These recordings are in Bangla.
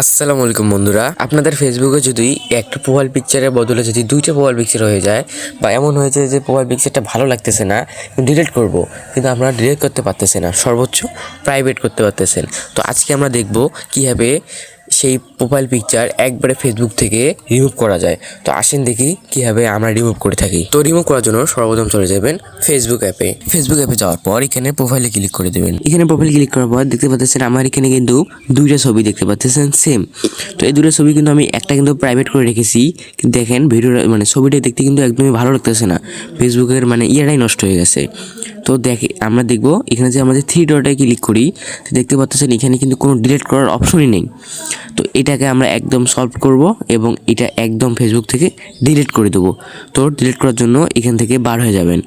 আসসালামু আলাইকুম বন্ধুরা, আপনাদের ফেসবুকে যদি একটা প্রোফাইল পিকচারের বদলে যদি দুইটা প্রোফাইল পিকচার হয়ে যায় বা এমন হয়েছে যে প্রোফাইল পিকচারটা ভালো লাগতেছে না, ডিলিট করব, কিন্তু আপনারা ডিলিট করতে পারতেছেন না, সর্বোচ্চ প্রাইভেট করতে পারতেছেন। তো আজকে আমরা দেখব কীভাবে সেই প্রোফাইল পিকচার একবারে ফেসবুক থেকে রিমুভ করা যায়। তো আসেন দেখি কীভাবে আমরা রিমুভ করে থাকি। তো রিমুভ করার জন্য সর্বপ্রথম চলে যাবেন ফেসবুক অ্যাপে যাওয়ার পর এখানে প্রোফাইলে ক্লিক করে দেবেন। এখানে প্রোফাইলে ক্লিক করার পর দেখতে পাচ্ছেন আমার এখানে কিন্তু দুইটা ছবি দেখতে পাচ্ছেন সেম। তো এই দুটো ছবি কিন্তু আমি একটা কিন্তু প্রাইভেট করে রেখেছি, কিন্তু দেখেন ভিডিওটা ছবিটা দেখতে কিন্তু একদমই ভালো লাগতেছে না, ফেসবুকের ইয়াটাই নষ্ট হয়ে গেছে। তো আমরা দেখবো এখানে যে আমাদের থ্রি ডটে ক্লিক করি, তো দেখতে পাচ্ছেন এখানে কিন্তু কোনো ডিলিট করার অপশনই নেই। তো এটাকে আমরা একদম সলভ করব এবং এটা একদম ফেসবুক থেকে ডিলিট করে দেবো। তো ডিলিট করার জন্য এখান থেকে বার হয়ে যাবেন।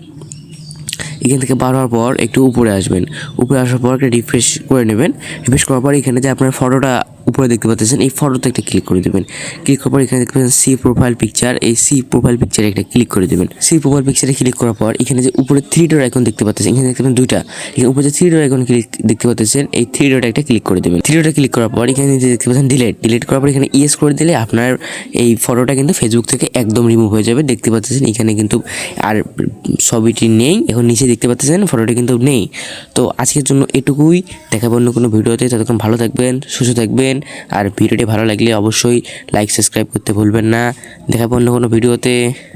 এখান থেকে বার হওয়ার পর একটু উপরে আসবেন, উপরে আসার পর একটা রিফ্রেশ করে নেবেন। রিফ্রেশ করার পর এখানে যে আপনার ফটোটা উপরে দেখতে পাচ্ছেন, এই ফটোতে একটা ক্লিক করে দেবেন। ক্লিক করার পর এখানে দেখতে পাচ্ছেন সি প্রোফাইল পিকচার, এই সি প্রোফাইল পিকচারে একটা ক্লিক করে দেবেন। সি প্রোফাইল পিকচারে ক্লিক করার পর এখানে যে উপরে থ্রি ডট আইকন দেখতে পাচ্ছেন, এখানে দেখতে পাচ্ছেন দুইটা, এখানে উপরে যে থ্রি ডট আইকন দেখতে পাচ্ছেন, এই থ্রি ডট একটা ক্লিক করে দেবেন। থ্রি ডটে ক্লিক করার পর এখানে যে দেখতে পাচ্ছেন ডিলিট করার পর এখানে ইয়েস করে দিলে আপনার এই ফটোটা কিন্তু ফেসবুক থেকে একদম রিমুভ হয়ে যাবে। দেখতে পাচ্ছেন এখানে কিন্তু আর ছবিটি নেই, এখন নিচে দেখতে পাচ্ছেন ফটোটি কিন্তু নেই। তো আজকের জন্য এটুকুই, দেখাবো অন্য কোনো ভিডিওতে। ততক্ষণ ভালো থাকবেন, সুস্থ থাকবেন, আর ভিডিওটি ভালো লাগলে অবশ্যই লাইক সাবস্ক্রাইব করতে ভুলবেন না। দেখাবো অন্য কোনো ভিডিওতে।